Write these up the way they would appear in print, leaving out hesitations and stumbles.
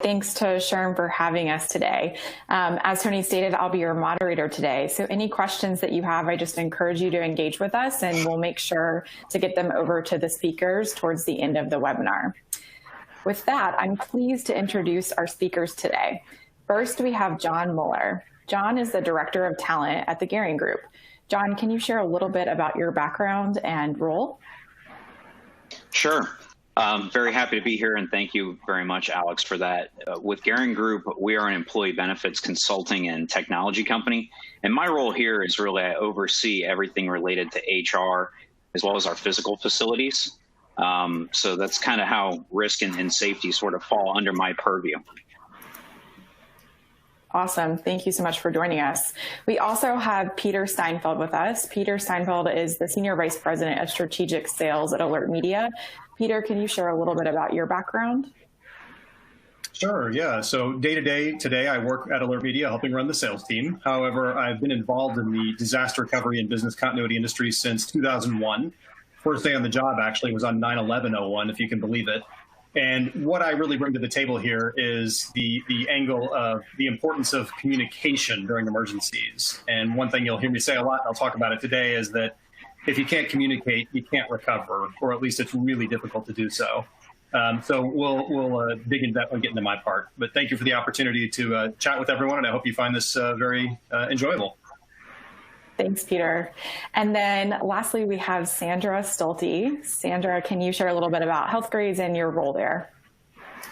Thanks to Sharon for having us today. As Tony stated, I'll be your moderator today. So any questions that you have, I just encourage you to engage with us, and we'll make sure to get them over to the speakers towards the end of the webinar. With that, I'm pleased to introduce our speakers today. First, we have John Mueller. John is the Director of Talent at the Gehring Group. John, can you share a little bit about your background and role? Sure. Very happy to be here, and thank you very much, Alex, for that. With Gehring Group, we are an employee benefits consulting and technology company, and my role here is really I oversee everything related to HR as well as our physical facilities. So that's kind of how risk and safety sort of fall under my purview. Awesome. Thank you so much for joining us. We also have Peter Steinfeld with us. Peter Steinfeld is the Senior Vice President of Strategic Sales at Alert Media. Peter, can you share a little bit about your background? Sure, yeah. So day-to-day, today I work at Alert Media helping run the sales team. However, I've been involved in the disaster recovery and business continuity industry since 2001. First day on the job actually was on 9/11/01, if you can believe it. And what I really bring to the table here is the angle of the importance of communication during emergencies. And one thing you'll hear me say a lot, and I'll talk about it today, is that if you can't communicate, you can't recover, or at least it's really difficult to do so. So we'll dig into that and get into my part. But thank you for the opportunity to chat with everyone, and I hope you find this very enjoyable. Thanks, Peter. And then lastly, we have Sandra Stolte. Sandra, can you share a little bit about Healthgrades and your role there?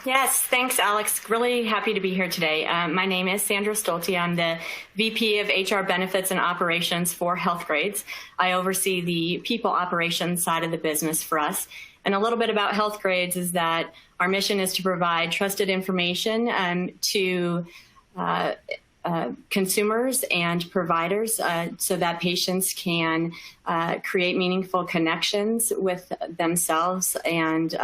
Yes, thanks, Alex. Really happy to be here today. My name is Sandra Stolte. I'm the VP of HR Benefits and Operations for Healthgrades. I oversee the people operations side of the business for us. And a little bit about Healthgrades is that our mission is to provide trusted information to consumers and providers so that patients can create meaningful connections with themselves and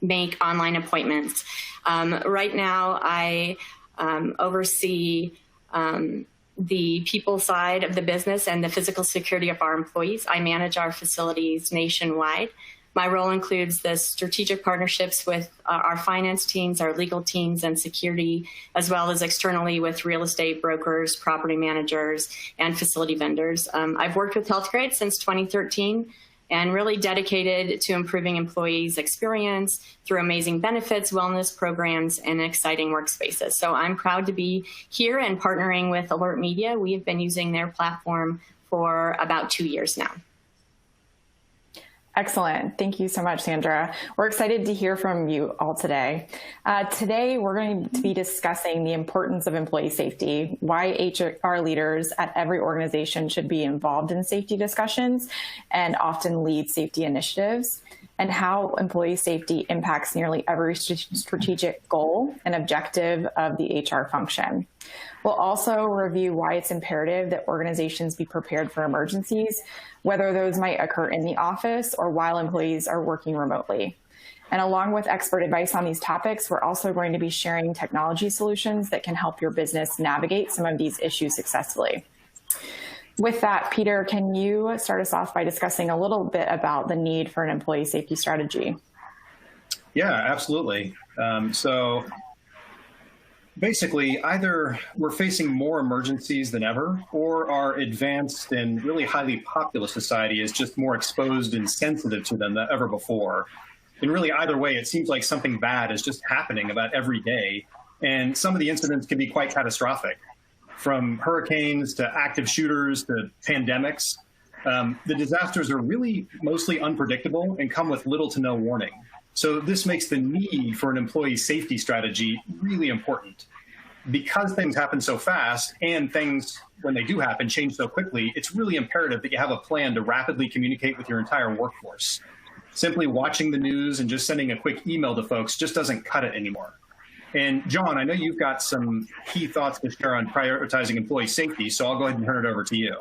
make online appointments. Right now, I oversee the people side of the business and the physical security of our employees. I manage our facilities nationwide. My role includes the strategic partnerships with our finance teams, our legal teams, and security, as well as externally with real estate brokers, property managers, and facility vendors. I've worked with Healthgrades since 2013 and really dedicated to improving employees' experience through amazing benefits, wellness programs, and exciting workspaces. So I'm proud to be here and partnering with Alert Media. We've been using their platform for about 2 years now. Excellent. Thank you so much, Sandra. We're excited to hear from you all today. Today, we're going to be discussing the importance of employee safety, why HR leaders at every organization should be involved in safety discussions and often lead safety initiatives, and how employee safety impacts nearly every strategic goal and objective of the HR function. We'll also review why it's imperative that organizations be prepared for emergencies, whether those might occur in the office or while employees are working remotely. And along with expert advice on these topics, we're also going to be sharing technology solutions that can help your business navigate some of these issues successfully. With that, Peter, can you start us off by discussing a little bit about the need for an employee safety strategy? Yeah, absolutely. So basically, either we're facing more emergencies than ever, or our advanced and really highly populous society is just more exposed and sensitive to them than ever before. And really, either way, it seems like something bad is just happening about every day. And some of the incidents can be quite catastrophic, from hurricanes to active shooters to pandemics. The disasters are really mostly unpredictable and come with little to no warning. So this makes the need for an employee safety strategy really important. Because things happen so fast and things, when they do happen, change so quickly, it's really imperative that you have a plan to rapidly communicate with your entire workforce. Simply watching the news and just sending a quick email to folks just doesn't cut it anymore. And John, I know you've got some key thoughts to share on prioritizing employee safety, so I'll go ahead and turn it over to you.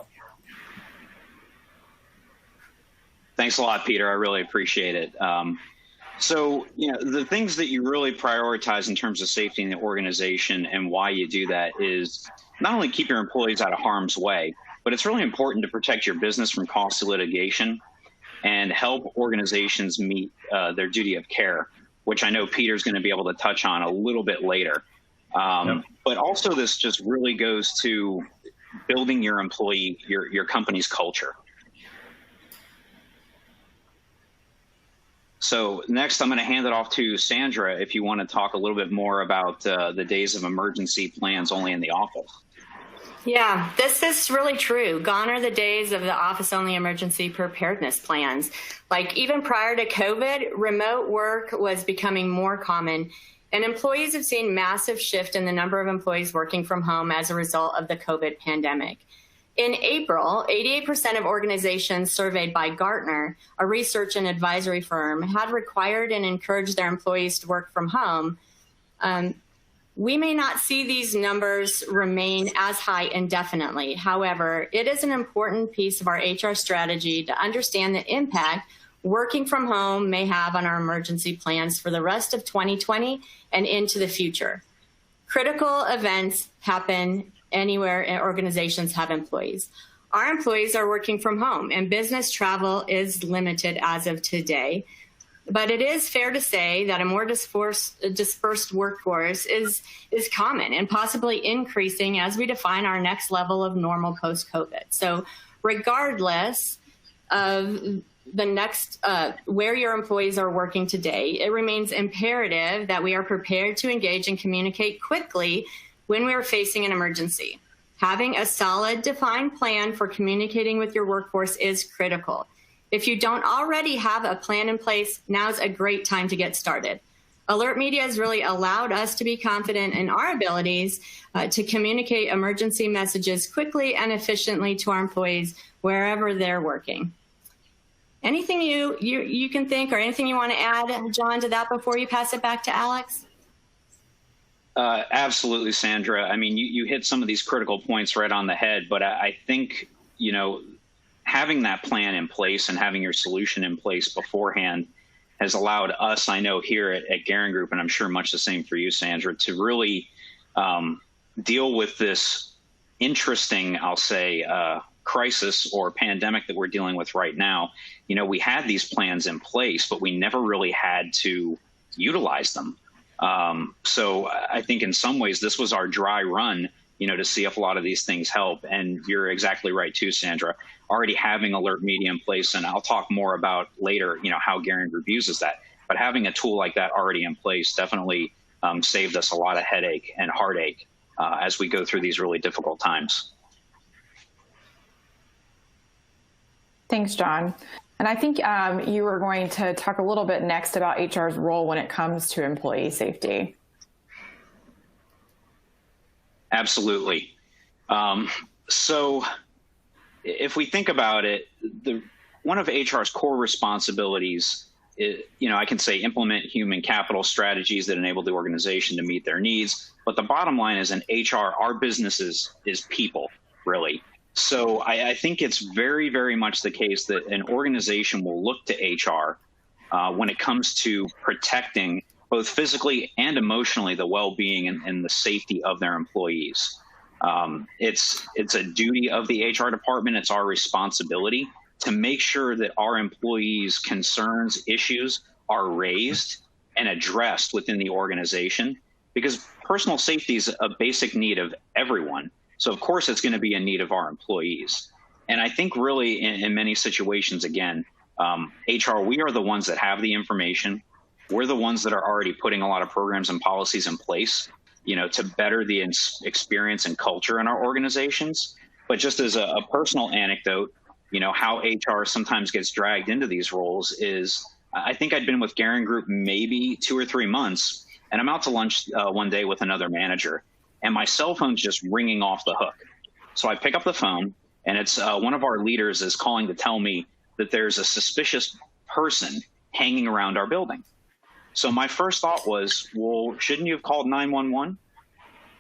Thanks a lot, Peter. I really appreciate it. So, the things that you really prioritize in terms of safety in the organization and why you do that is not only keep your employees out of harm's way, but it's really important to protect your business from costly litigation and help organizations meet their duty of care. which I know Peter's going to be able to touch on a little bit later. But also this just really goes to building your employee, your company's culture. So next, I'm going to hand it off to Sandra if you want to talk a little bit more about the days of emergency plans only in the office. Yeah, this is really true. Gone are the days of the office-only emergency preparedness plans. Like even prior to COVID, remote work was becoming more common, and employees have seen massive shift in the number of employees working from home as a result of the COVID pandemic. In April, 88% of organizations surveyed by Gartner, a research and advisory firm, had required and encouraged their employees to work from home. We may not see these numbers remain as high indefinitely. However, it is an important piece of our HR strategy to understand the impact working from home may have on our emergency plans for the rest of 2020 and into the future. Critical events happen anywhere organizations have employees. Our employees are working from home and business travel is limited as of today. But it is fair to say that a more dispersed workforce is common and possibly increasing as we define our next level of normal post-COVID. So regardless of the next where your employees are working today, it remains imperative that we are prepared to engage and communicate quickly when we are facing an emergency. Having a solid, defined plan for communicating with your workforce is critical. If you don't already have a plan in place, now's a great time to get started. Alert Media has really allowed us to be confident in our abilities to communicate emergency messages quickly and efficiently to our employees wherever they're working. Anything you can think or anything you want to add, John, to that before you pass it back to Alex? Absolutely, Sandra. I mean, you hit some of these critical points right on the head, but I think, having that plan in place and having your solution in place beforehand has allowed us, I know here at Gehring Group, and I'm sure much the same for you, Sandra, to really deal with this interesting, I'll say, crisis or pandemic that we're dealing with right now. We had these plans in place, but we never really had to utilize them. So I think in some ways this was our dry run, to see if a lot of these things help. And you're exactly right too, Sandra, already having Alert Media in place. And I'll talk more about later, how Gehring Group uses that. But having a tool like that already in place definitely saved us a lot of headache and heartache as we go through these really difficult times. Thanks, John. And I think you were going to talk a little bit next about HR's role when it comes to employee safety. Absolutely. So if we think about it, one of HR's core responsibilities is, I can say implement human capital strategies that enable the organization to meet their needs. But the bottom line is in HR, our business is people, really. So I think it's very, very much the case that an organization will look to HR when it comes to protecting both physically and emotionally the well-being and the safety of their employees. It's a duty of the HR department. It's our responsibility to make sure that our employees' concerns, issues are raised and addressed within the organization, because personal safety is a basic need of everyone. So of course it's going to be a need of our employees. And I think really in many situations, again, HR, we are the ones that have the information. We're the ones that are already putting a lot of programs and policies in place, to better the experience and culture in our organizations. But just as a personal anecdote, how HR sometimes gets dragged into these roles is, I think I'd been with Gehring Group maybe 2 or 3 months, and I'm out to lunch one day with another manager, and my cell phone's just ringing off the hook. So I pick up the phone, and it's one of our leaders is calling to tell me that there's a suspicious person hanging around our building. So my first thought was, well, shouldn't you have called 911?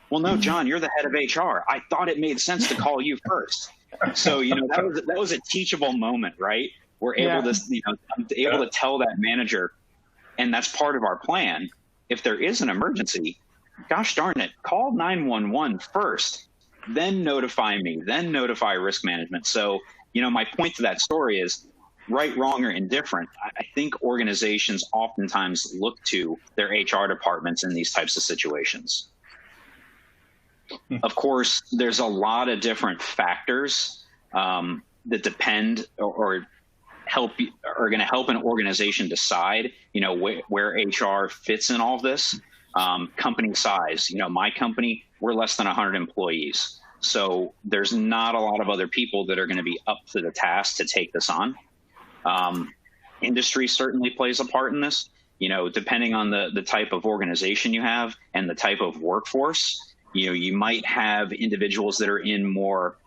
Well, no, John, you're the head of HR. I thought it made sense to call you first. So, that was a teachable moment, right? We're able to, I'm able to tell that manager, and that's part of our plan. If there is an emergency, gosh darn it, call 911 first, then notify me, then notify risk management. So, my point to that story is right, wrong, or indifferent, I think organizations oftentimes look to their HR departments in these types of situations. Of course, there's a lot of different factors that depend or are going to help an organization decide, where HR fits in all of this. Company size, my company, we're less than 100 employees. So there's not a lot of other people that are going to be up to the task to take this on. Industry certainly plays a part in this, depending on the type of organization you have and the type of workforce. You might have individuals that are in more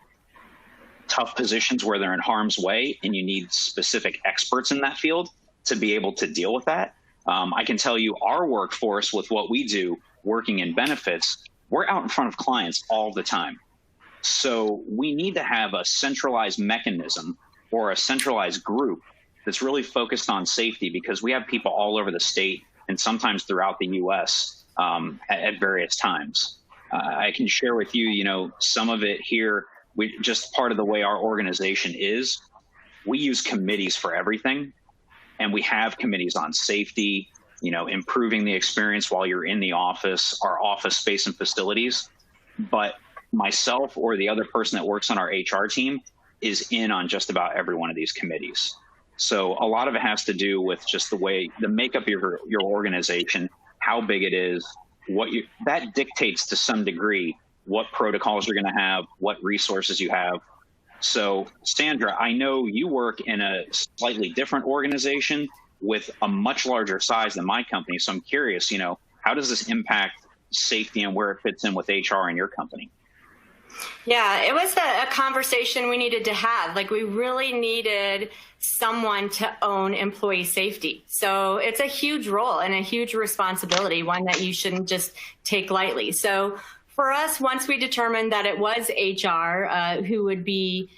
tough positions where they're in harm's way, and you need specific experts in that field to be able to deal with that. I can tell you our workforce, with what we do working in benefits, we're out in front of clients all the time. So we need to have a centralized mechanism or a centralized group that's really focused on safety, because we have people all over the state and sometimes throughout the U.S. At various times. I can share with you, some of it here. Just part of the way our organization is, we use committees for everything. And we have committees on safety, improving the experience while you're in the office, our office space and facilities. But myself or the other person that works on our HR team is in on just about every one of these committees. So a lot of it has to do with just the makeup of your organization, how big it is, that dictates to some degree what protocols you're going to have, what resources you have. So Sandra, I know you work in a slightly different organization with a much larger size than my company. So I'm curious, how does this impact safety and where it fits in with HR in your company? Yeah, it was a conversation we needed to have. We really needed someone to own employee safety. So it's a huge role and a huge responsibility, one that you shouldn't just take lightly. So for us, once we determined that it was HR who would be,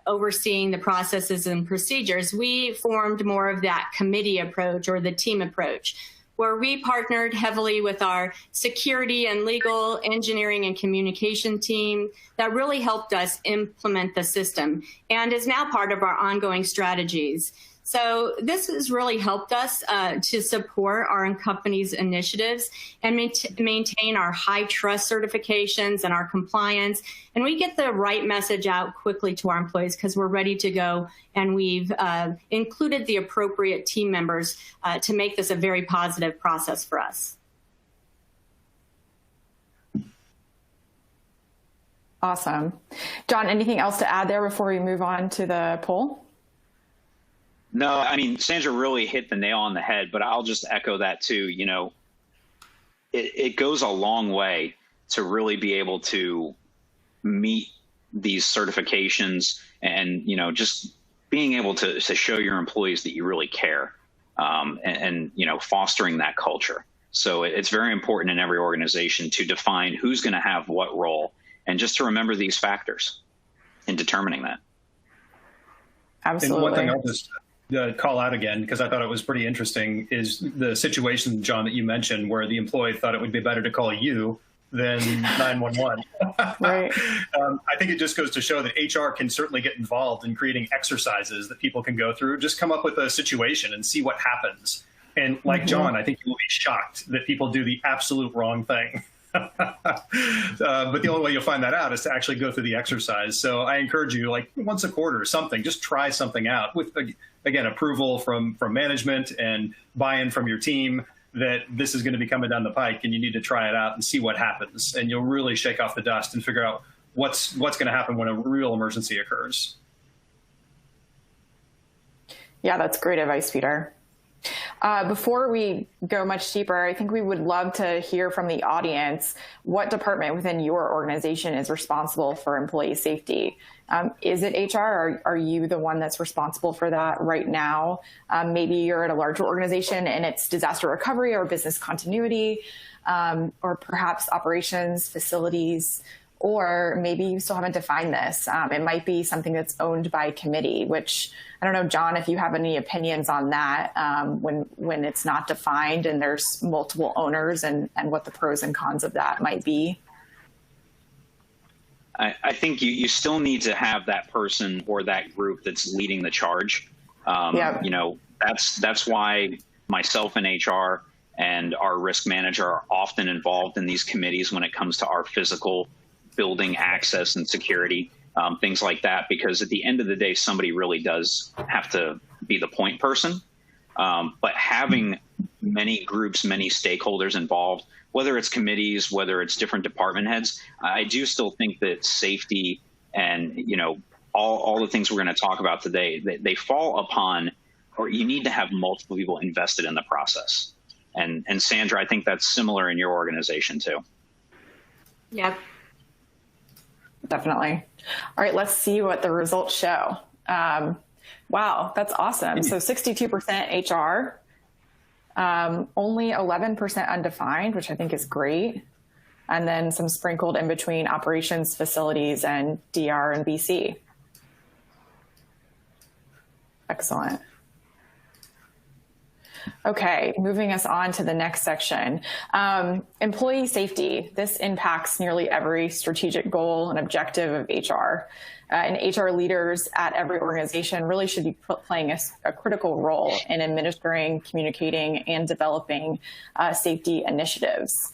overseeing the processes and procedures, we formed more of that committee approach or the team approach, where we partnered heavily with our security and legal, engineering and communication team that really helped us implement the system and is now part of our ongoing strategies. So this has really helped us to support our company's initiatives and maintain our high trust certifications and our compliance. And we get the right message out quickly to our employees because we're ready to go. And we've included the appropriate team members to make this a very positive process for us. Awesome. John, anything else to add there before we move on to the poll? No, Sandra really hit the nail on the head, but I'll just echo that too. It goes a long way to really be able to meet these certifications and, just being able to show your employees that you really care and fostering that culture. So it's very important in every organization to define who's going to have what role and just to remember these factors in determining that. Absolutely. And one thing I'll just call out again, because I thought it was pretty interesting, is the situation, John, that you mentioned where the employee thought it would be better to call you than 911. Right. I think it just goes to show that HR can certainly get involved in creating exercises that people can go through. Just come up with a situation and see what happens. And like John, I think you will be shocked that people do the absolute wrong thing. But the only way you'll find that out is to actually go through the exercise. So I encourage you, once a quarter or something, just try something out with, again, approval from management and buy-in from your team that this is going to be coming down the pike and you need to try it out and see what happens. And you'll really shake off the dust and figure out what's going to happen when a real emergency occurs. Yeah, that's great advice, Peter. Before we go much deeper, I think we would love to hear from the audience what department within your organization is responsible for employee safety. Is it HR? Or are you the one that's responsible for that right now? Maybe you're at a larger organization and it's disaster recovery or business continuity, or perhaps operations, facilities, or maybe you still haven't defined this. It might be something that's owned by committee, which I don't know, John, if you have any opinions on that, when it's not defined and there's multiple owners and what the pros and cons of that might be. I think you still need to have that person or that group that's leading the charge. You know, that's why myself and HR and our risk manager are often involved in these committees when it comes to our physical building access and security, things like that, because at the end of the day, somebody really does have to be the point person. But having many groups, many stakeholders involved, whether it's committees, whether it's different department heads, I do still think that safety and, you know, all the things we're going to talk about today, they fall upon, or you need to have multiple people invested in the process. And Sandra, I think that's similar in your organization too. Yep. Definitely. All right, let's see what the results show. Wow, that's awesome. So 62% HR, only 11% undefined, which I think is great. And then some sprinkled in between operations, facilities, and DR and BC. Excellent. Okay, moving us on to the next section. Employee safety. This impacts nearly every strategic goal and objective of HR. And HR leaders at every organization really should be playing a critical role in administering, communicating, and developing safety initiatives.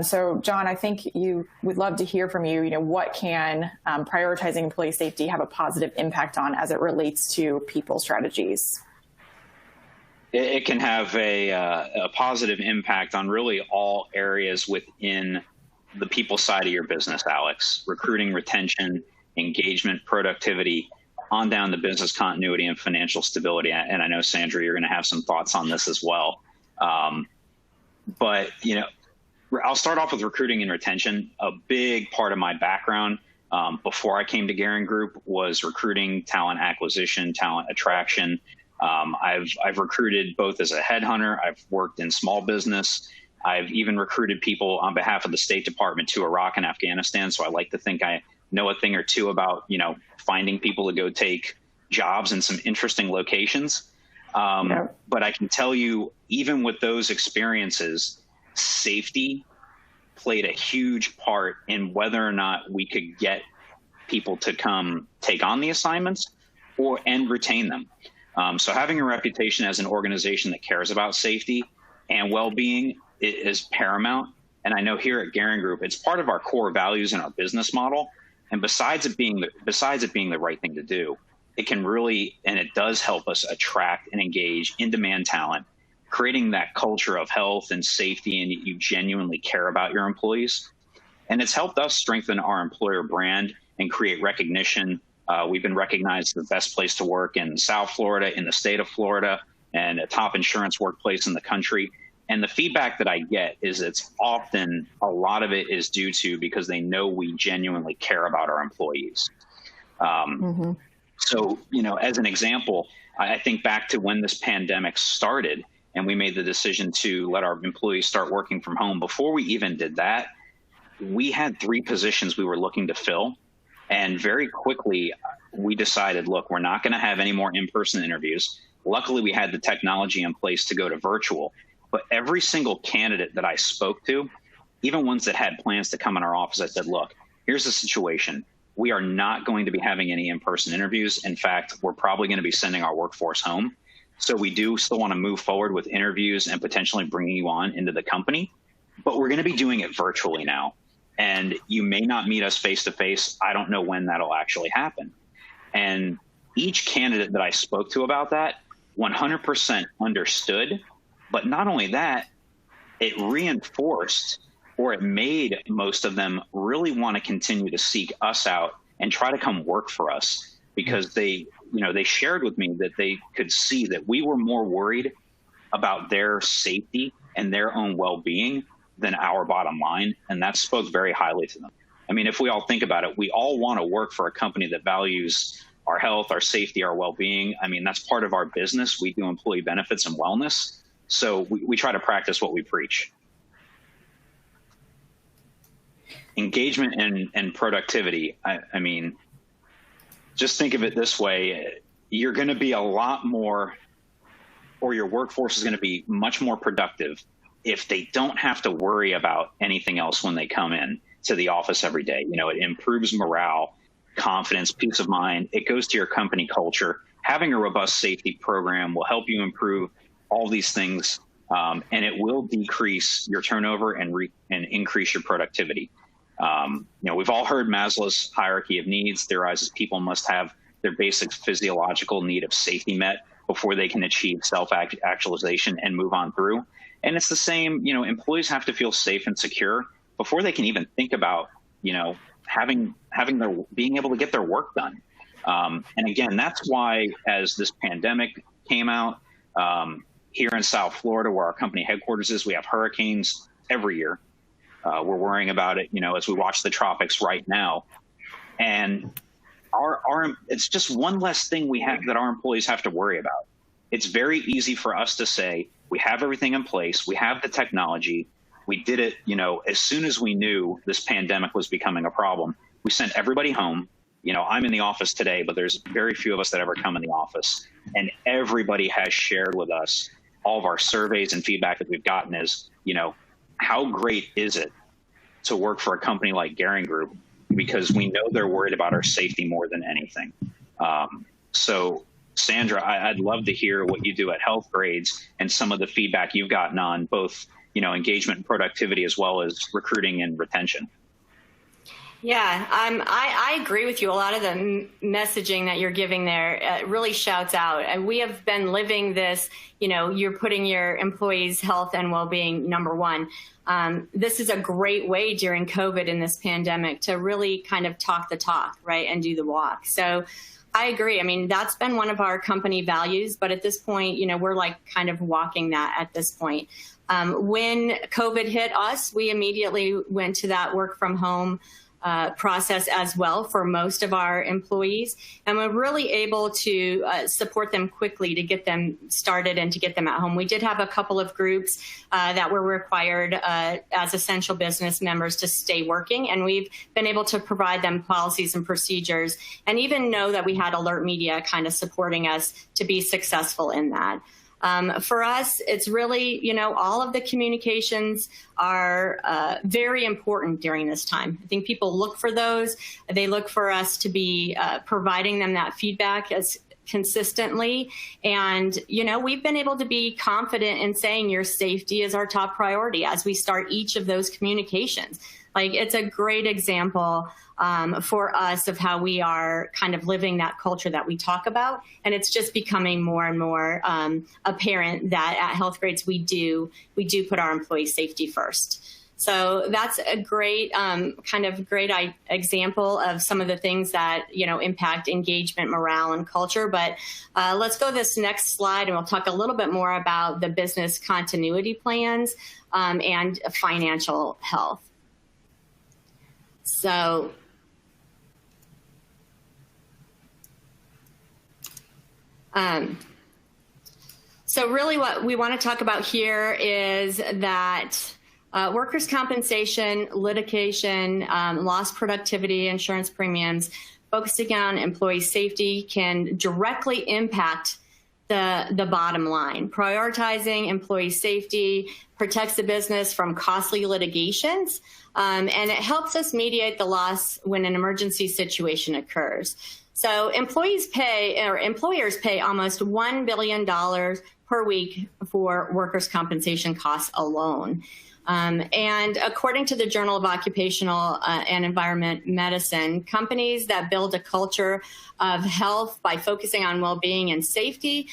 So, John, I think we'd love to hear from you. You know, what can prioritizing employee safety have a positive impact on as it relates to people strategies? It can have a positive impact on really all areas within the people side of your business, Alex. Recruiting, retention, engagement, productivity, on down to business continuity and financial stability. And I know, Sandra, you're going to have some thoughts on this as well. But, you know, I'll start off with recruiting and retention. A big part of my background before I came to Gehring Group was recruiting, talent acquisition, talent attraction. I've recruited both as a headhunter. I've worked in small business. I've even recruited people on behalf of the State Department to Iraq and Afghanistan. So I like to think I know a thing or two about, you know, finding people to go take jobs in some interesting locations. But I can tell you, even with those experiences, safety played a huge part in whether or not we could get people to come take on the assignments and retain them. So having a reputation as an organization that cares about safety and well-being is paramount. And I know here at Gehring Group, it's part of our core values and our business model. And besides it being the right thing to do, it can really, and it does help us attract and engage in-demand talent, creating that culture of health and safety, and you genuinely care about your employees. And it's helped us strengthen our employer brand and create recognition. We've been recognized as the best place to work in South Florida, in the state of Florida, and a top insurance workplace in the country. And the feedback that I get is it's often, a lot of it is due to because they know we genuinely care about our employees. So, you know, as an example, I think back to when this pandemic started and we made the decision to let our employees start working from home. Before we even did that, we had 3 positions we were looking to fill. And very quickly, we decided, look, we're not going to have any more in-person interviews. Luckily, we had the technology in place to go to virtual. But every single candidate that I spoke to, even ones that had plans to come in our office, I said, look, here's the situation. We are not going to be having any in-person interviews. In fact, we're probably going to be sending our workforce home. So we do still want to move forward with interviews and potentially bringing you on into the company. But we're going to be doing it virtually now. And you may not meet us face to face. I don't know when that'll actually happen. And each candidate that I spoke to about that 100% understood. But not only that, it reinforced, or it made most of them really want to continue to seek us out and try to come work for us, because they shared with me that they could see that we were more worried about their safety and their own well-being than our bottom line. And that spoke very highly to them. I mean, if we all think about it, we all want to work for a company that values our health, our safety, our well-being. I mean, that's part of our business. We do employee benefits and wellness. So we try to practice what we preach. Engagement and productivity. I mean, just think of it this way. You're going to be a lot more, or your workforce is going to be much more productive if they don't have to worry about anything else when they come in to the office every day. You know, it improves morale, confidence, peace of mind. It goes to your company culture. having a robust safety program will help you improve all these things, and it will decrease your turnover and increase your productivity. We've all heard Maslow's hierarchy of needs theorizes people must have their basic physiological need of safety met before they can achieve self-actualization and move on through. And it's the same, employees have to feel safe and secure before they can even think about, being able to get their work done. And again, that's why as this pandemic came out, here in South Florida, where our company headquarters is, we have hurricanes every year. We're worrying about it, as we watch the tropics right now. And it's just one less thing that our employees have to worry about. It's very easy for us to say, we have everything in place, we have the technology, we did it, as soon as we knew this pandemic was becoming a problem, we sent everybody home. I'm in the office today, but there's very few of us that ever come in the office. And everybody has shared with us, all of our surveys and feedback that we've gotten is, how great is it to work for a company like Gehring Group? Because we know they're worried about our safety more than anything. So Sandra, I'd love to hear what you do at Health Grades and some of the feedback you've gotten on both, engagement and productivity, as well as recruiting and retention. Yeah, I agree with you. A lot of the messaging that you're giving there really shouts out. And we have been living this, you're putting your employees' health and well-being number one. This is a great way during COVID in this pandemic to really kind of talk the talk, right, and do the walk. So I agree. I mean, that's been one of our company values, but at this point, we're like kind of walking that at this point. When COVID hit us, we immediately went to that work from home process as well for most of our employees. And we're really able to support them quickly to get them started and to get them at home. We did have a couple of groups that were required as essential business members to stay working. And we've been able to provide them policies and procedures and even know that we had alert media kind of supporting us to be successful in that. For us, it's really, all of the communications are very important during this time. I think people look for those. They look for us to be providing them that feedback as consistently. And, we've been able to be confident in saying your safety is our top priority as we start each of those communications. Like, it's a great example for us of how we are kind of living that culture that we talk about. And it's just becoming more and more apparent that at Health Grades, we do put our employee safety first. So that's a great example of some of the things that, impact engagement, morale, and culture. But let's go to this next slide and we'll talk a little bit more about the business continuity plans and financial health. So really what we want to talk about here is that workers' compensation, litigation, lost productivity, insurance premiums, focusing on employee safety can directly impact the bottom line. Prioritizing employee safety protects the business from costly litigations, and it helps us mediate the loss when an emergency situation occurs. So employers pay almost $1 billion per week for workers' compensation costs alone. And according to the Journal of Occupational and Environment Medicine, companies that build a culture of health by focusing on well-being and safety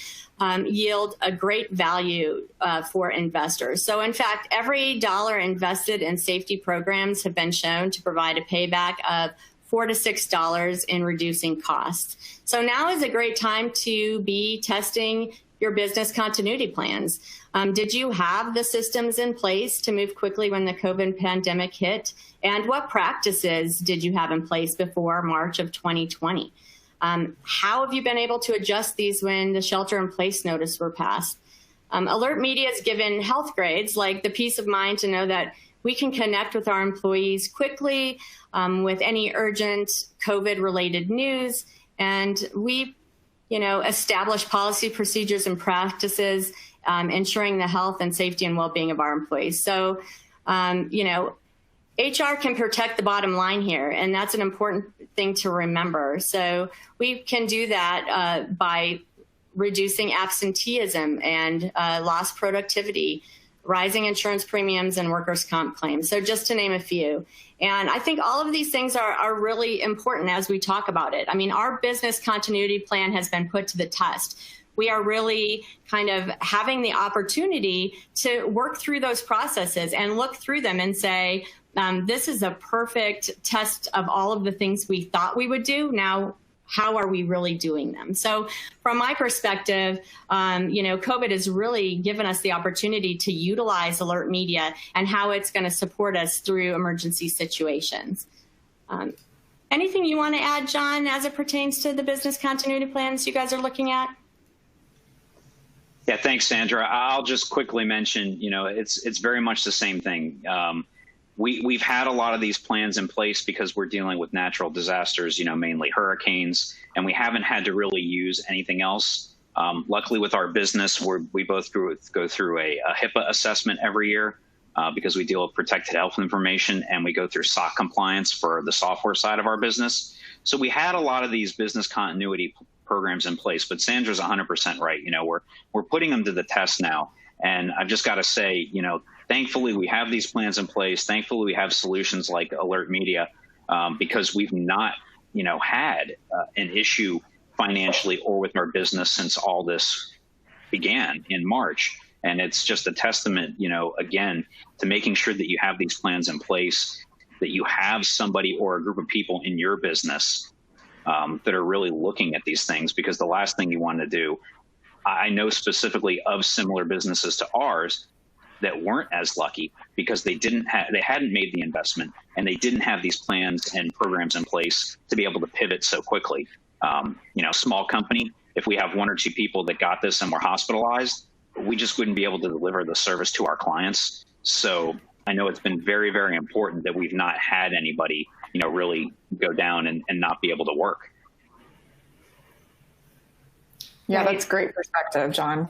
yield a great value for investors. So in fact, every dollar invested in safety programs have been shown to provide a payback of $4 to $6 in reducing costs. So now is a great time to be testing your business continuity plans. Did you have the systems in place to move quickly when the COVID pandemic hit? And what practices did you have in place before March of 2020? How have you been able to adjust these when the shelter-in-place notice were passed? Alert Media has given Health Grades like the peace of mind to know that we can connect with our employees quickly with any urgent COVID-related news, and we establish policy, procedures, and practices, ensuring the health and safety and well-being of our employees. So, HR can protect the bottom line here, and that's an important thing to remember. So we can do that by reducing absenteeism and lost productivity, rising insurance premiums, and workers' comp claims. So just to name a few. And I think all of these things are really important as we talk about it. I mean, our business continuity plan has been put to the test. We are really kind of having the opportunity to work through those processes and look through them and say, this is a perfect test of all of the things we thought we would do. Now, how are we really doing them? So from my perspective, COVID has really given us the opportunity to utilize alert media and how it's going to support us through emergency situations. Anything you want to add, John, as it pertains to the business continuity plans you guys are looking at? Yeah, thanks, Sandra. I'll just quickly mention, it's very much the same thing. We've had a lot of these plans in place because we're dealing with natural disasters, mainly hurricanes, and we haven't had to really use anything else. Luckily, with our business, we both go through a HIPAA assessment every year because we deal with protected health information, and we go through SOC compliance for the software side of our business. So we had a lot of these business continuity programs in place, but Sandra's 100% right. We're putting them to the test now, and I've just got to say, thankfully, we have these plans in place. Thankfully, we have solutions like Alert Media because we've not, had an issue financially or with our business since all this began in March. And it's just a testament, again, to making sure that you have these plans in place, that you have somebody or a group of people in your business that are really looking at these things, because the last thing you want to do, I know specifically of similar businesses to ours that weren't as lucky because they hadn't made the investment and they didn't have these plans and programs in place to be able to pivot so quickly. Small company, if we have one or two people that got this and were hospitalized, we just wouldn't be able to deliver the service to our clients. So I know it's been very, very important that we've not had anybody, really go down and not be able to work. Yeah, that's great perspective, John.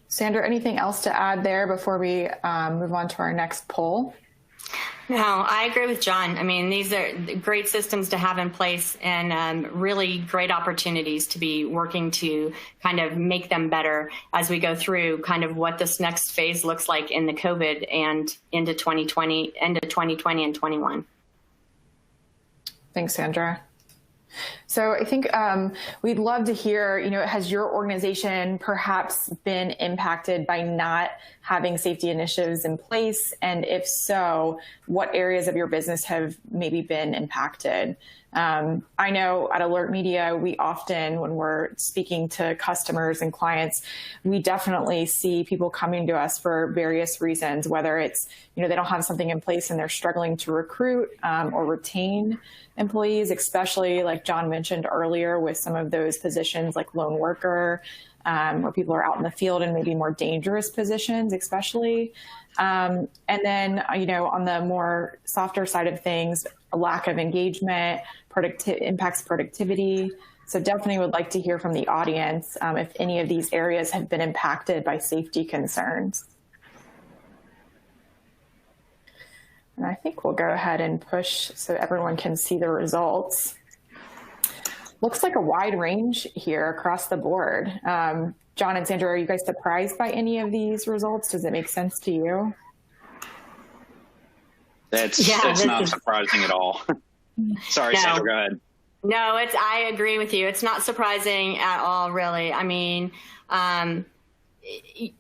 Sandra, anything else to add there before we move on to our next poll? No, I agree with John. I mean, these are great systems to have in place and really great opportunities to be working to kind of make them better as we go through kind of what this next phase looks like in the COVID and into 2020 and 21. Thanks, Sandra. So I think we'd love to hear, has your organization perhaps been impacted by not having safety initiatives in place? And if so, what areas of your business have maybe been impacted? I know at Alert Media, we often, when we're speaking to customers and clients, we definitely see people coming to us for various reasons, whether it's, they don't have something in place and they're struggling to recruit or retain employees, especially like John mentioned earlier with some of those positions like lone worker, where people are out in the field and maybe more dangerous positions, especially. And then, on the more softer side of things, a lack of engagement, impacts productivity. So definitely would like to hear from the audience if any of these areas have been impacted by safety concerns. And I think we'll go ahead and push so everyone can see the results. Looks like a wide range here across the board. John and Sandra, are you guys surprised by any of these results? Does it make sense to you? It's not surprising at all. Sorry, no. Sandra, go ahead. No, I agree with you. It's not surprising at all, really. I mean,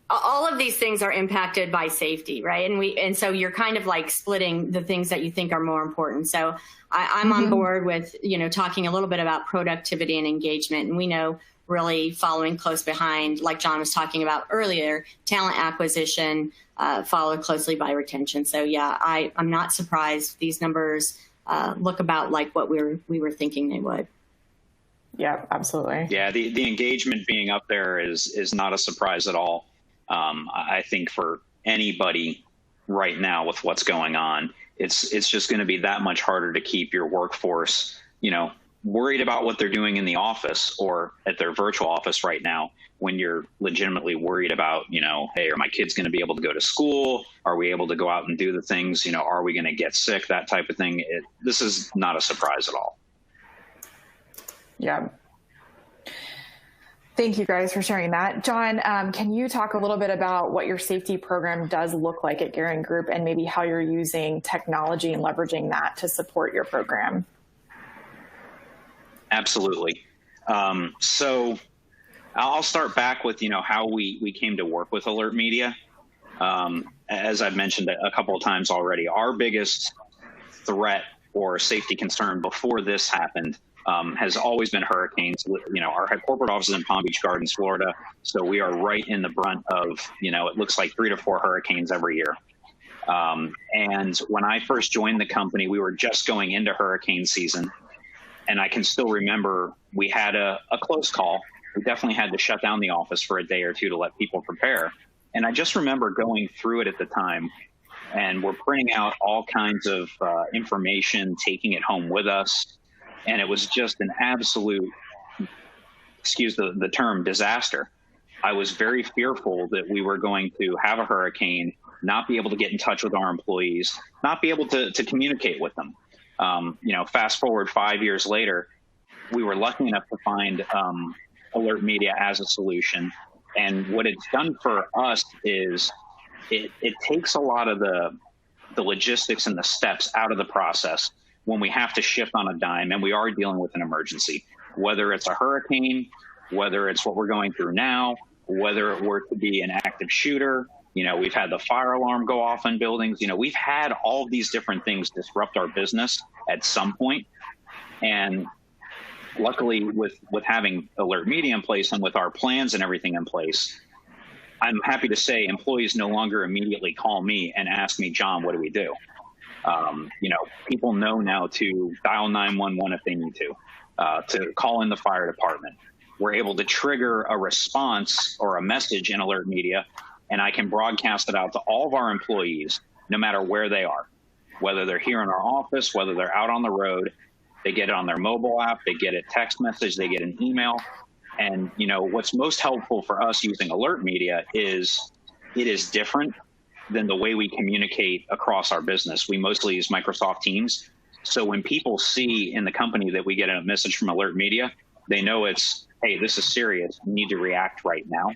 all of these things are impacted by safety, right? And so you're kind of like splitting the things that you think are more important. So I'm on board with, talking a little bit about productivity and engagement. And we know really following close behind, like John was talking about earlier, talent acquisition, followed closely by retention. So yeah, I'm not surprised. These numbers look about like what we were thinking they would. Yeah, absolutely. Yeah, the engagement being up there is not a surprise at all. I think for anybody right now with what's going on, it's just going to be that much harder to keep your workforce, worried about what they're doing in the office or at their virtual office right now, when you're legitimately worried about, hey, are my kids going to be able to go to school? Are we able to go out and do the things? Are we going to get sick? That type of thing. This is not a surprise at all. Yeah. Thank you guys for sharing that. John, can you talk a little bit about what your safety program does look like at Gehring Group and maybe how you're using technology and leveraging that to support your program? Absolutely. So I'll start back with, how we came to work with Alert Media. As I've mentioned a couple of times already, our biggest threat or safety concern before this happened has always been hurricanes. Our corporate office is in Palm Beach Gardens, Florida. So we are right in the brunt of, it looks like 3 to 4 hurricanes every year. And when I first joined the company, we were just going into hurricane season. And I can still remember we had a close call. We definitely had to shut down the office for a day or two to let people prepare. And I just remember going through it at the time, and we're printing out all kinds of information, taking it home with us. And it was just an absolute, excuse the term, disaster. I was very fearful that we were going to have a hurricane, not be able to get in touch with our employees, not be able to communicate with them. Fast forward 5 years later, we were lucky enough to find Alert Media as a solution. And what it's done for us is it takes a lot of the logistics and the steps out of the process when we have to shift on a dime and we are dealing with an emergency, whether it's a hurricane, whether it's what we're going through now, whether it were to be an active shooter. We've had the fire alarm go off in buildings. We've had all of these different things disrupt our business at some point. And luckily, with having Alert Media in place and with our plans and everything in place, I'm happy to say employees no longer immediately call me and ask me, John, what do we do? People know now to dial 911 if they need to call in the fire department. We're able to trigger a response or a message in Alert Media, and I can broadcast it out to all of our employees, no matter where they are, whether they're here in our office, whether they're out on the road. They get it on their mobile app, they get a text message, they get an email. And, what's most helpful for us using Alert Media is it is different than the way we communicate across our business. We mostly use Microsoft Teams. So when people see in the company that we get a message from Alert Media, they know it's, hey, this is serious. We need to react right now.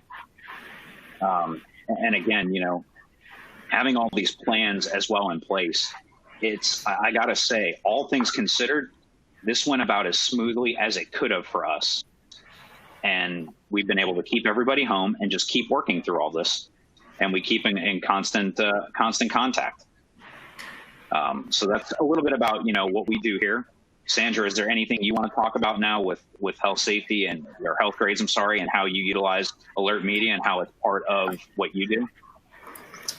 And again, having all these plans as well in place, I got to say, all things considered, this went about as smoothly as it could have for us. And we've been able to keep everybody home and just keep working through all this. And we keep in constant contact. So that's a little bit about, what we do here. Sandra, is there anything you want to talk about now with health safety and your health grades, and how you utilize Alert Media and how it's part of what you do?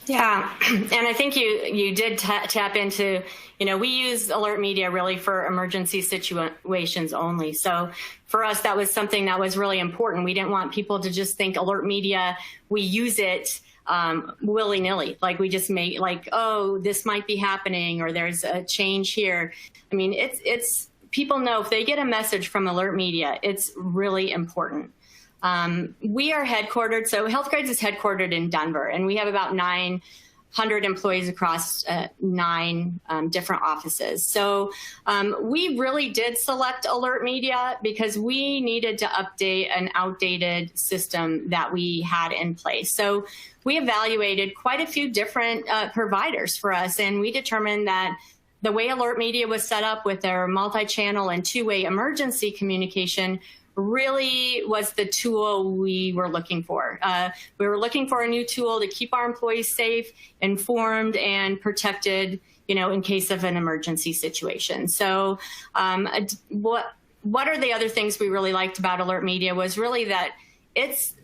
Yeah, and I think you did tap into, we use Alert Media really for emergency situations only. So for us, that was something that was really important. We didn't want people to just think Alert Media, we use it willy-nilly, like we just make oh, this might be happening or there's a change here. I mean, it's people know if they get a message from Alert Media, it's really important. We are headquartered, so HealthGuides is headquartered in Denver, and we have about 900 employees across 9 different offices. So we really did select Alert Media because we needed to update an outdated system that we had in place. So we evaluated quite a few different providers for us, and we determined that the way Alert Media was set up with their multi-channel and 2-way emergency communication really was the tool we were looking for. We were looking for a new tool to keep our employees safe, informed, and protected, in case of an emergency situation. So what are the other things we really liked about Alert Media was really that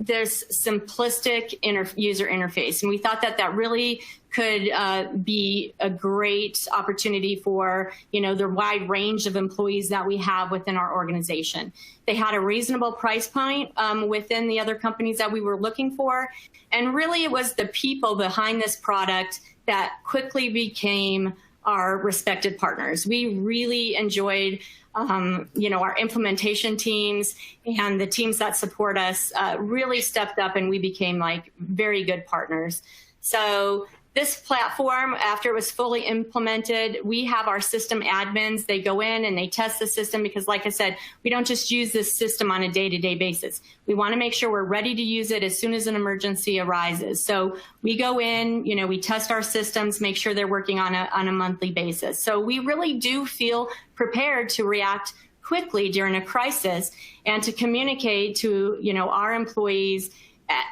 there's simplistic user interface. And we thought that really could be a great opportunity for, the wide range of employees that we have within our organization. They had a reasonable price point within the other companies that we were looking for. And really it was the people behind this product that quickly became our respected partners. We really enjoyed, our implementation teams and the teams that support us really stepped up, and we became like very good partners. So this platform, after it was fully implemented, we have our system admins. They go in and they test the system because, like I said, we don't just use this system on a day-to-day basis. We want to make sure we're ready to use it as soon as an emergency arises. So we go in, we test our systems, make sure they're working on a monthly basis. So we really do feel prepared to react quickly during a crisis and to communicate to, our employees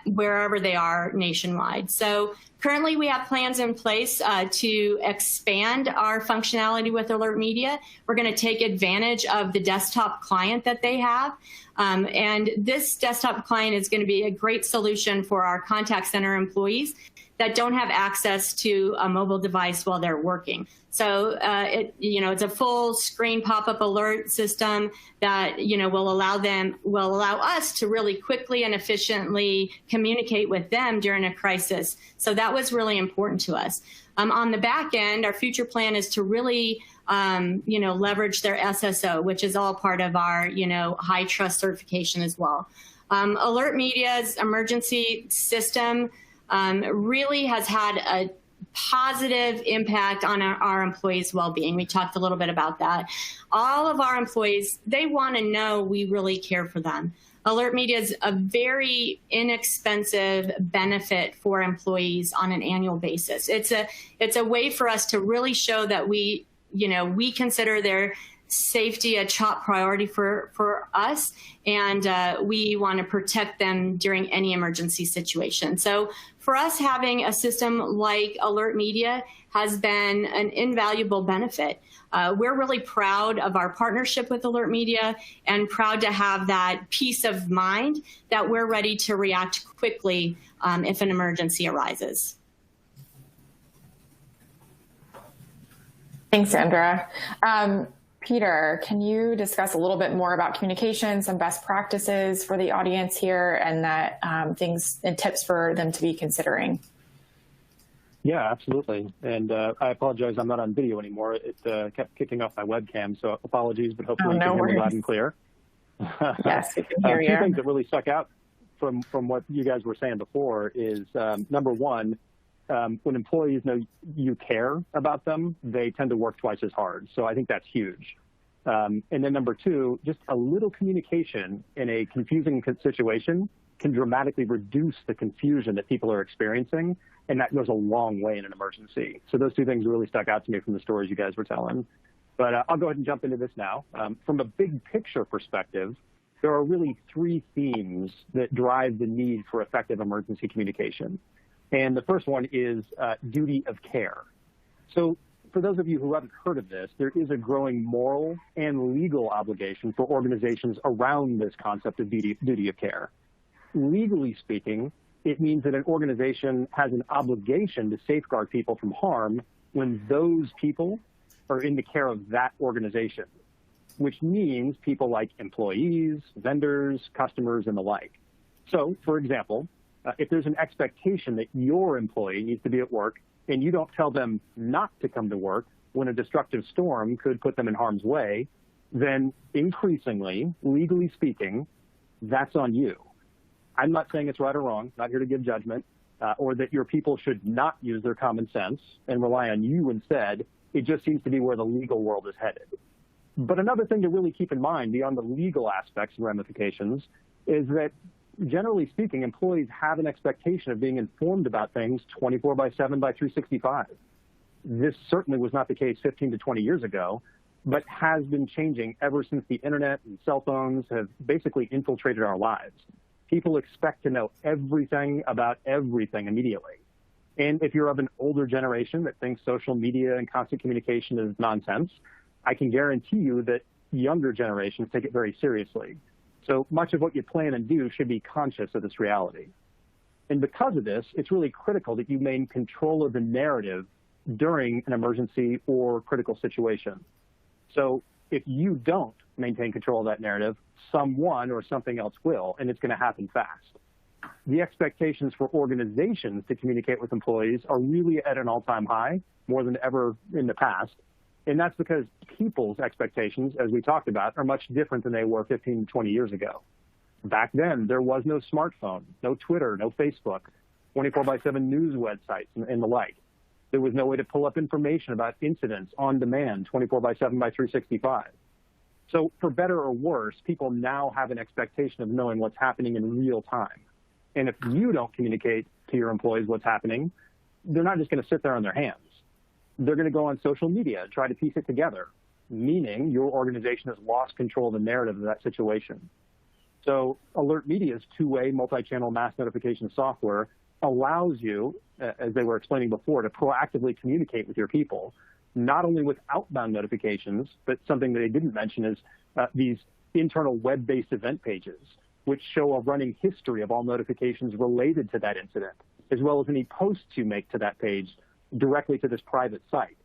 wherever they are nationwide. So currently, we have plans in place to expand our functionality with Alert Media. We're going to take advantage of the desktop client that they have. And this desktop client is going to be a great solution for our contact center employees that don't have access to a mobile device while they're working. So it's a full screen pop-up alert system that will allow us to really quickly and efficiently communicate with them during a crisis. So that was really important to us. On the back end, our future plan is to really leverage their SSO, which is all part of our high trust certification as well. Alert Media's emergency system really has had a positive impact on our employees' well-being. We talked a little bit about that. All of our employees, they want to know we really care for them. Alert Media is a very inexpensive benefit for employees on an annual basis. It's a way for us to really show that we consider their safety a top priority for us, and we want to protect them during any emergency situation. So for us, having a system like Alert Media has been an invaluable benefit. We're really proud of our partnership with Alert Media and proud to have that peace of mind that we're ready to react quickly if an emergency arises. Thanks, Sandra. Peter, can you discuss a little bit more about communication, some best practices for the audience here, and that things and tips for them to be considering? Yeah, absolutely. And I apologize, I'm not on video anymore. It kept kicking off my webcam, so apologies, but hopefully you can hear me loud and clear. Yes, we can hear you. Two things that really stuck out from what you guys were saying before is, number one, when employees know you care about them, they tend to work twice as hard. So I think that's huge. And then number two, just a little communication in a confusing situation can dramatically reduce the confusion that people are experiencing. And that goes a long way in an emergency. So those two things really stuck out to me from the stories you guys were telling. But I'll go ahead and jump into this now. From a big picture perspective, there are really three themes that drive the need for effective emergency communication. And the first one is duty of care. So for those of you who haven't heard of this, there is a growing moral and legal obligation for organizations around this concept of duty of care. Legally speaking, it means that an organization has an obligation to safeguard people from harm when those people are in the care of that organization, which means people like employees, vendors, customers, and the like. So, for example, if there's an expectation that your employee needs to be at work and you don't tell them not to come to work when a destructive storm could put them in harm's way, then increasingly, legally speaking, that's on you. I'm not saying it's right or wrong, not here to give judgment, or that your people should not use their common sense and rely on you instead. It just seems to be where the legal world is headed. But another thing to really keep in mind beyond the legal aspects and ramifications is that generally speaking, employees have an expectation of being informed about things 24/7 by 365. This certainly was not the case 15 to 20 years ago, but has been changing ever since the internet and cell phones have basically infiltrated our lives. People expect to know everything about everything immediately. And if you're of an older generation that thinks social media and constant communication is nonsense, I can guarantee you that younger generations take it very seriously. So much of what you plan and do should be conscious of this reality. And because of this, it's really critical that you maintain control of the narrative during an emergency or critical situation. So if you don't maintain control of that narrative, someone or something else will, and it's going to happen fast. The expectations for organizations to communicate with employees are really at an all-time high, more than ever in the past. And that's because people's expectations, as we talked about, are much different than they were 15, 20 years ago. Back then, there was no smartphone, no Twitter, no Facebook, 24/7 news websites and the like. There was no way to pull up information about incidents on demand, 24/7 by 365. So for better or worse, people now have an expectation of knowing what's happening in real time. And if you don't communicate to your employees what's happening, they're not just going to sit there on their hands. They're going to go on social media and try to piece it together, meaning your organization has lost control of the narrative of that situation. So Alert Media's two-way multi-channel mass notification software allows you, as they were explaining before, to proactively communicate with your people, not only with outbound notifications, but something that they didn't mention is these internal web-based event pages, which show a running history of all notifications related to that incident, as well as any posts you make to that page directly to this private site.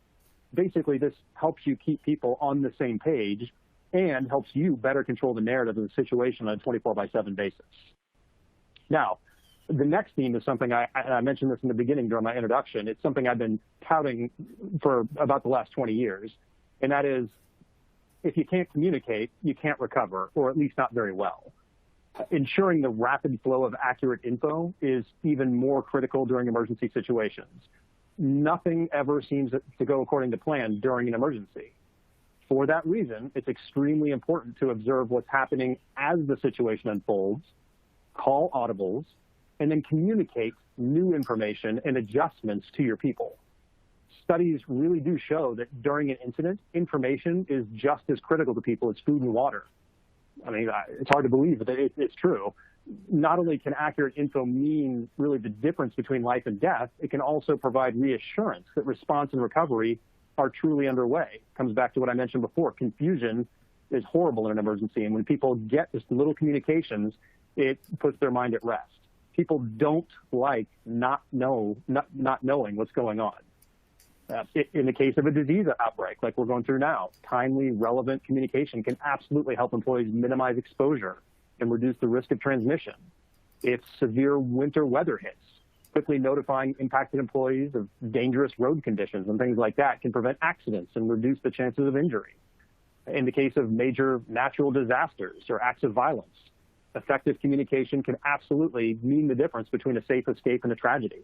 Basically, this helps you keep people on the same page and helps you better control the narrative of the situation on a 24/7 basis. Now, the next theme is something I mentioned this in the beginning during my introduction. It's something I've been touting for about the last 20 years, and that is if you can't communicate, you can't recover, or at least not very well. Ensuring the rapid flow of accurate info is even more critical during emergency situations. Nothing ever seems to go according to plan during an emergency. For that reason, it's extremely important to observe what's happening as the situation unfolds, call audibles, and then communicate new information and adjustments to your people. Studies really do show that during an incident, information is just as critical to people as food and water. I mean, it's hard to believe, but it's true. Not only can accurate info mean really the difference between life and death, it can also provide reassurance that response and recovery are truly underway. Comes back to what I mentioned before. Confusion is horrible in an emergency, and when people get just little communications, it puts their mind at rest. People don't like not knowing what's going on. In the case of a disease outbreak, like we're going through now, timely, relevant communication can absolutely help employees minimize exposure and reduce the risk of transmission. If severe winter weather hits, quickly notifying impacted employees of dangerous road conditions and things like that can prevent accidents and reduce the chances of injury. In the case of major natural disasters or acts of violence, effective communication can absolutely mean the difference between a safe escape and a tragedy.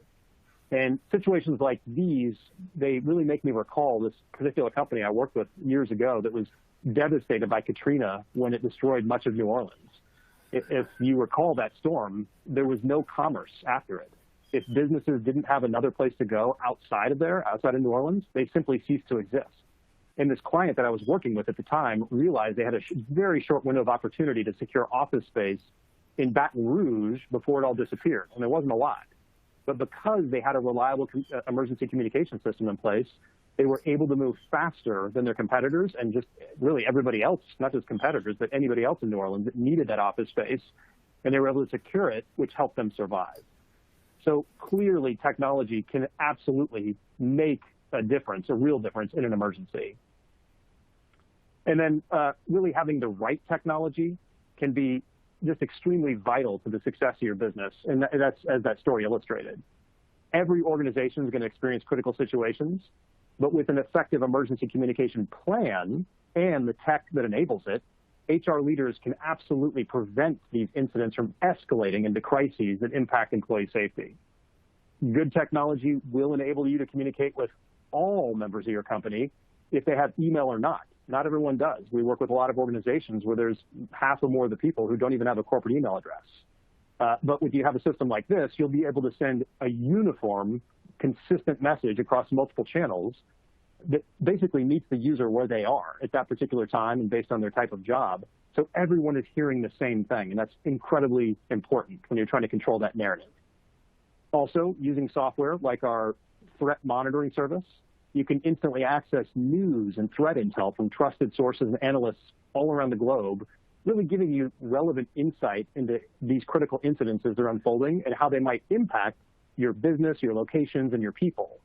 And situations like these, they really make me recall this particular company I worked with years ago that was devastated by Katrina when it destroyed much of New Orleans. If you recall that storm, there was no commerce after it. If businesses didn't have another place to go outside of New Orleans, they simply ceased to exist. And this client that I was working with at the time realized they had a very short window of opportunity to secure office space in Baton Rouge before it all disappeared. And there wasn't a lot. But because they had a reliable emergency communication system in place, they were able to move faster than their competitors and just really everybody else, not just competitors, but anybody else in New Orleans that needed that office space. And they were able to secure it, which helped them survive. So clearly, technology can absolutely make a difference, a real difference in an emergency. And then really having the right technology can be just extremely vital to the success of your business. And that's as that story illustrated. Every organization is going to experience critical situations, but with an effective emergency communication plan and the tech that enables it, HR leaders can absolutely prevent these incidents from escalating into crises that impact employee safety. Good technology will enable you to communicate with all members of your company if they have email or not. Not everyone does. We work with a lot of organizations where there's half or more of the people who don't even have a corporate email address. But if you have a system like this, you'll be able to send a uniform, consistent message across multiple channels that basically meets the user where they are at that particular time and based on their type of job. So everyone is hearing the same thing, and that's incredibly important when you're trying to control that narrative. Also, using software like our threat monitoring service, you can instantly access news and threat intel from trusted sources and analysts all around the globe, really giving you relevant insight into these critical incidents as they're unfolding and how they might impact your business, your locations, and your people.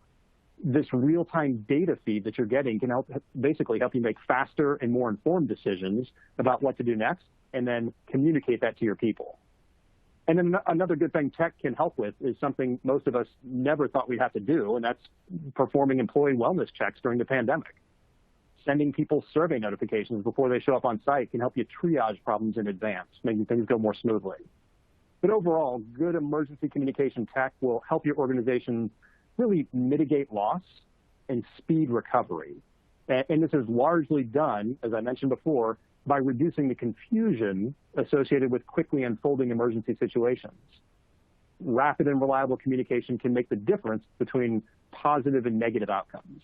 This real-time data feed that you're getting can basically help you make faster and more informed decisions about what to do next, and then communicate that to your people. And then another good thing tech can help with is something most of us never thought we'd have to do, and that's performing employee wellness checks during the pandemic. Sending people survey notifications before they show up on site can help you triage problems in advance, making things go more smoothly. But overall, good emergency communication tech will help your organization really mitigate loss and speed recovery. And this is largely done, as I mentioned before, by reducing the confusion associated with quickly unfolding emergency situations. Rapid and reliable communication can make the difference between positive and negative outcomes.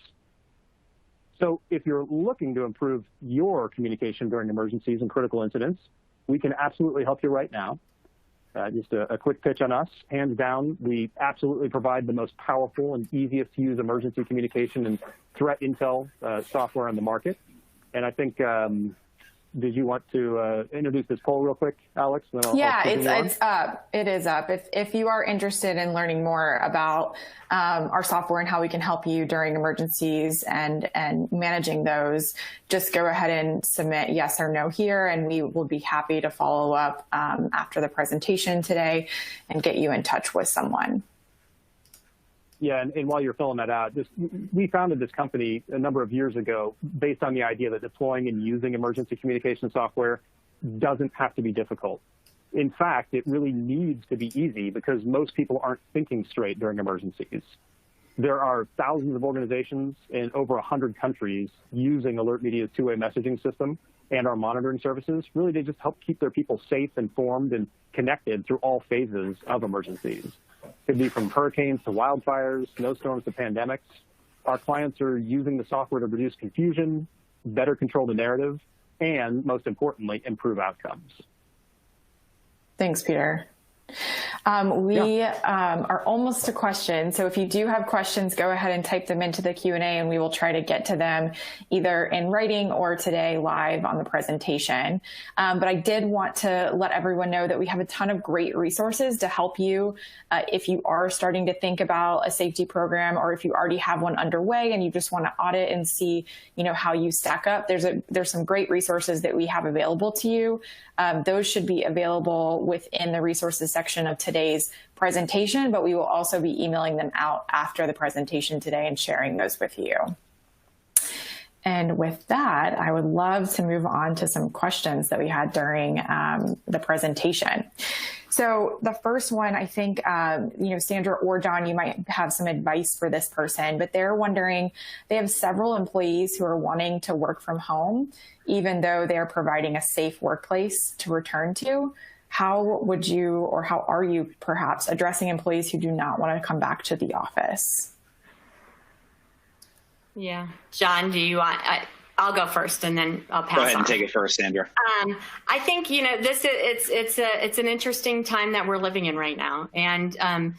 So if you're looking to improve your communication during emergencies and critical incidents, we can absolutely help you right now. Just a quick pitch on us. Hands down, we absolutely provide the most powerful and easiest to use emergency communication and threat intel software on the market. And I think, did you want to introduce this poll real quick, Alex? Yeah, it's up. It is up. If you are interested in learning more about our software and how we can help you during emergencies and managing those, just go ahead and submit yes or no here, and we will be happy to follow up after the presentation today and get you in touch with someone. Yeah, and while you're filling that out, we founded this company a number of years ago based on the idea that deploying and using emergency communication software doesn't have to be difficult. In fact, it really needs to be easy because most people aren't thinking straight during emergencies. There are thousands of organizations in over 100 countries using Alert Media's two-way messaging system and our monitoring services. Really, they just help keep their people safe, informed, and connected through all phases of emergencies. Could be from hurricanes to wildfires, snowstorms to pandemics. Our clients are using the software to reduce confusion, better control the narrative, and most importantly, improve outcomes. Thanks, Peter. We are almost to questions. So if you do have questions, go ahead and type them into the Q&A and we will try to get to them either in writing or today live on the presentation. But I did want to let everyone know that we have a ton of great resources to help you if you are starting to think about a safety program, or if you already have one underway and you just want to audit and see, how you stack up. There's some great resources that we have available to you. Those should be available within the resources section of today's presentation, but we will also be emailing them out after the presentation today and sharing those with you. And with that, I would love to move on to some questions that we had during the presentation. So the first one, I think, Sandra or John, you might have some advice for this person, but they're wondering, they have several employees who are wanting to work from home, even though they're providing a safe workplace to return to. How would you, or how are you perhaps addressing employees who do not want to come back to the office? Yeah. John, do you want, I'll go first and then I'll pass on. Go ahead and take it first, Sandra. I think, it's an interesting time that we're living in right now. And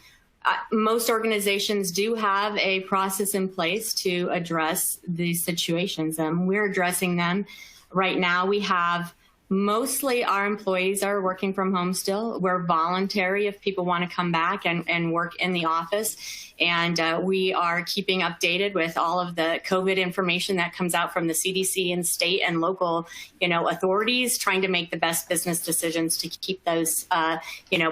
most organizations do have a process in place to address these situations. We're addressing them right now. We have mostly our employees are working from home still. We're voluntary if people want to come back and work in the office. And we are keeping updated with all of the COVID information that comes out from the CDC and state and local, authorities, trying to make the best business decisions to keep those,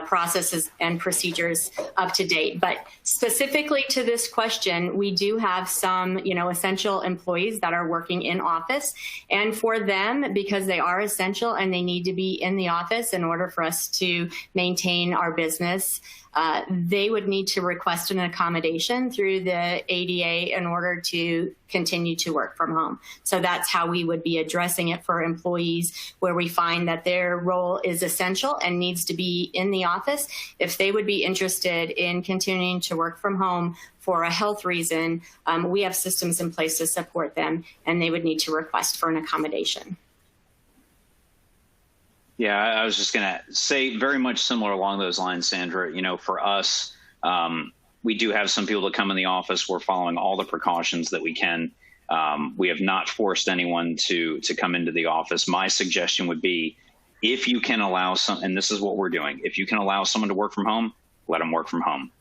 processes and procedures up to date. But specifically to this question, we do have some, essential employees that are working in office. And for them, because they are essential and they need to be in the office in order for us to maintain our business, they would need to request an accommodation through the ADA in order to continue to work from home. So that's how we would be addressing it for employees where we find that their role is essential and needs to be in the office. If they would be interested in continuing to work from home for a health reason, we have systems in place to support them, and they would need to request for an accommodation. Yeah, I was just going to say very much similar along those lines, Sandra. For us, we do have some people that come in the office. We're following all the precautions that we can. We have not forced anyone to come into the office. My suggestion would be, if you can allow some, and this is what we're doing, if you can allow someone to work from home, let them work from home.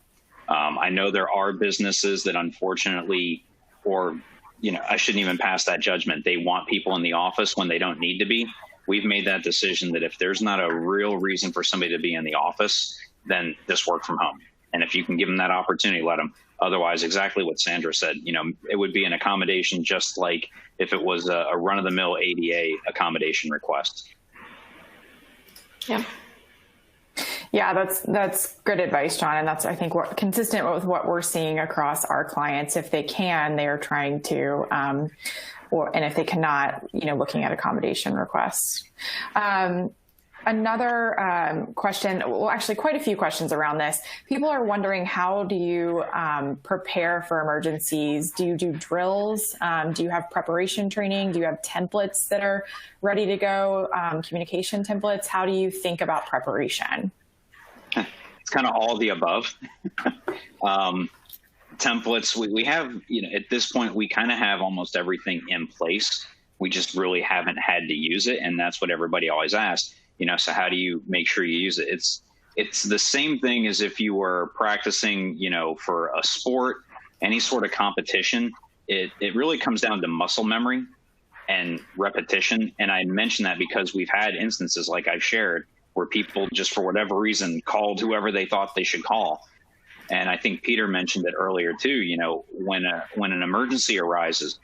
I know there are businesses that unfortunately, or, I shouldn't even pass that judgment. They want people in the office when they don't need to be. we've made that decision that if there's not a real reason for somebody to be in the office, then just work from home. And if you can give them that opportunity, let them. Otherwise, exactly what Sandra said, it would be an accommodation just like if it was a run-of-the-mill ADA accommodation request. Yeah. Yeah, that's good advice, John. And that's, I think, consistent with what we're seeing across our clients. If they can, they are trying to, and if they cannot, looking at accommodation requests. Another question, well, actually quite a few questions around this. People are wondering, how do you prepare for emergencies? Do you do drills? Do you have preparation training? Do you have templates that are ready to go, communication templates? How do you think about preparation? It's kind of all the above. Templates, we have, at this point, we kind of have almost everything in place. We just really haven't had to use it. And that's what everybody always asks. So how do you make sure you use it? It's the same thing as if you were practicing, for a sport, any sort of competition. It really comes down to muscle memory and repetition. And I mention that because we've had instances like I've shared where people just for whatever reason called whoever they thought they should call. And I think Peter mentioned it earlier too, when an emergency arises,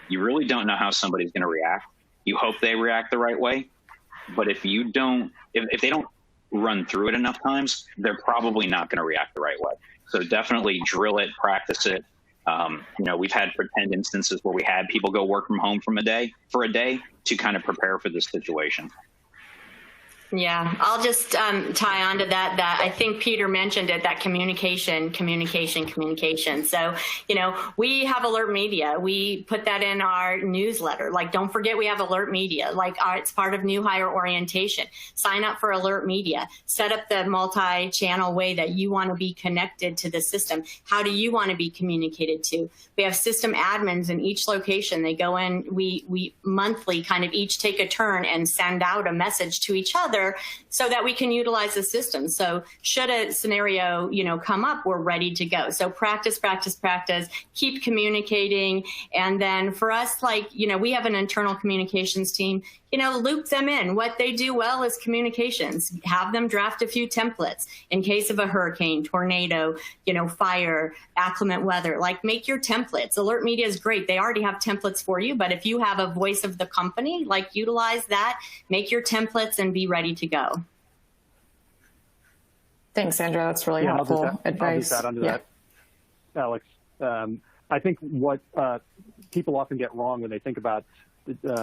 you really don't know how somebody's going to react. You hope they react the right way. But if they don't run through it enough times, they're probably not going to react the right way. So definitely drill it, practice it. We've had pretend instances where we had people go work from home for a day to kind of prepare for this situation. Yeah, I'll just tie on to that I think Peter mentioned it, that communication. So, we have alert media. We put that in our newsletter. Like, don't forget we have alert media. Like, it's part of new hire orientation. Sign up for alert media. Set up the multi-channel way that you want to be connected to the system. How do you want to be communicated to? We have system admins in each location. They go in, we monthly kind of each take a turn and send out a message to each other so that we can utilize the system. So should a scenario, come up, we're ready to go. So practice, keep communicating. And then for us, we have an internal communications team, loop them in. What they do well is communications. Have them draft a few templates in case of a hurricane, tornado, fire, acclimate weather. Make your templates. Alert media is great. They already have templates for you, but if you have a voice of the company, utilize that, make your templates and be ready to go. Thanks, Sandra. That's really helpful advice. I'll just add onto that, Alex. I think what people often get wrong when they think about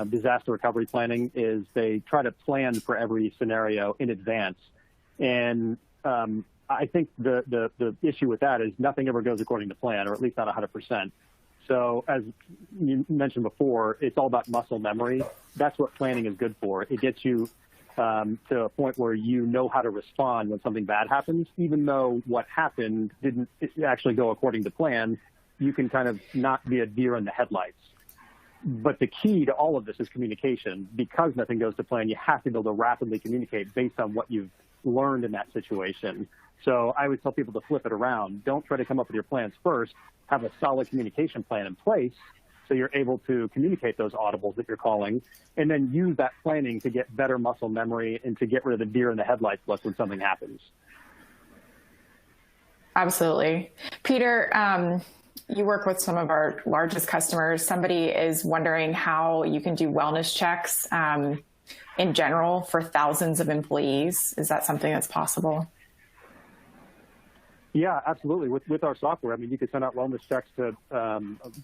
disaster recovery planning is they try to plan for every scenario in advance. And I think the issue with that is nothing ever goes according to plan, or at least not 100%. So as you mentioned before, it's all about muscle memory. That's what planning is good for. It gets you to a point where you know how to respond when something bad happens. Even though what happened didn't actually go according to plan, you can kind of not be a deer in the headlights. But the key to all of this is communication. Because nothing goes to plan, you have to be able to rapidly communicate based on what you've learned in that situation. So I would tell people to flip it around. Don't try to come up with your plans first. Have a solid communication plan in place so you're able to communicate those audibles that you're calling, and then use that planning to get better muscle memory and to get rid of the deer in the headlights list when something happens. Absolutely. Peter, you work with some of our largest customers. Somebody is wondering how you can do wellness checks in general for thousands of employees. Is that something that's possible? Yeah, absolutely. With our software, you could send out wellness checks to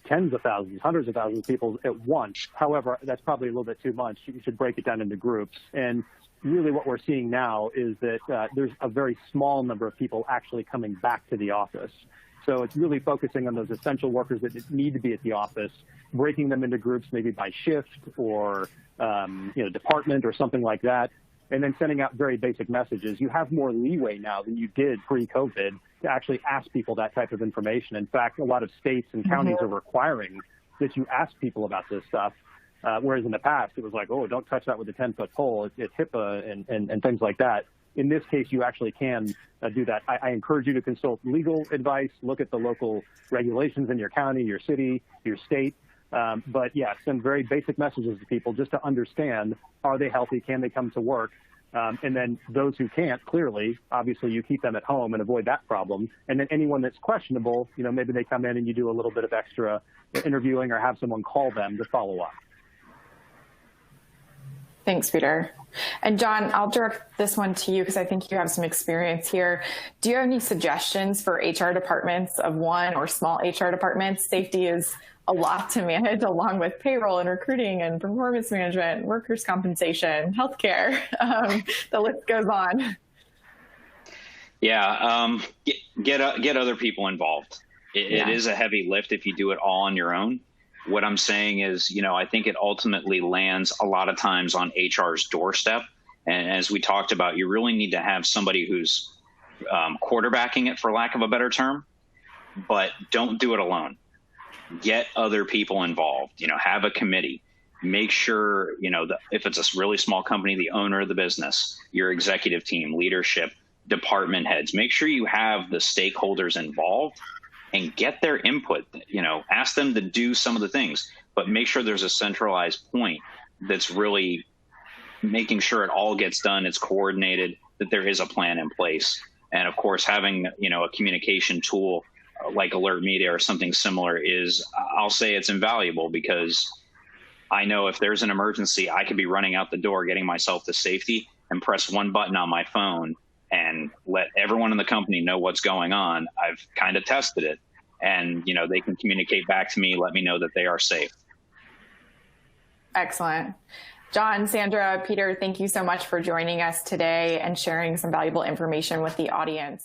tens of thousands, hundreds of thousands of people at once. However, that's probably a little bit too much. You should break it down into groups. And really what we're seeing now is that there's a very small number of people actually coming back to the office. So it's really focusing on those essential workers that need to be at the office, breaking them into groups, maybe by shift or department or something like that, and then sending out very basic messages. You have more leeway now than you did pre-COVID to actually ask people that type of information. In fact, a lot of states and counties are requiring that you ask people about this stuff, whereas in the past it was like, oh, don't touch that with a 10-foot pole. It's HIPAA and things like that. In this case, you actually can do that. I encourage you to consult legal advice, look at the local regulations in your county, your city, your state, But yeah, send very basic messages to people just to understand, are they healthy? Can they come to work? And then those who can't, clearly, obviously you keep them at home and avoid that problem. And then anyone that's questionable, maybe they come in and you do a little bit of extra interviewing or have someone call them to follow up. Thanks, Peter. And John, I'll direct this one to you because I think you have some experience here. Do you have any suggestions for HR departments of one or small HR departments? Safety is a lot to manage, along with payroll and recruiting and performance management, workers' compensation, healthcare. The list goes on. Yeah, get other people involved. It is a heavy lift if you do it all on your own. What I'm saying is, I think it ultimately lands a lot of times on HR's doorstep. And as we talked about, you really need to have somebody who's quarterbacking it, for lack of a better term, but don't do it alone. Get other people involved, have a committee, make sure, if it's a really small company, the owner of the business, your executive team, leadership, department heads, make sure you have the stakeholders involved and get their input, ask them to do some of the things, but make sure there's a centralized point that's really making sure it all gets done, it's coordinated, that there is a plan in place. And of course, having, a communication tool like Alert Media or something similar is, I'll say it's invaluable, because I know if there's an emergency, I could be running out the door, getting myself to safety, and press one button on my phone and let everyone in the company know what's going on. I've kind of tested it, and they can communicate back to me, let me know that they are safe. Excellent. John, Sandra, Peter, thank you so much for joining us today and sharing some valuable information with the audience.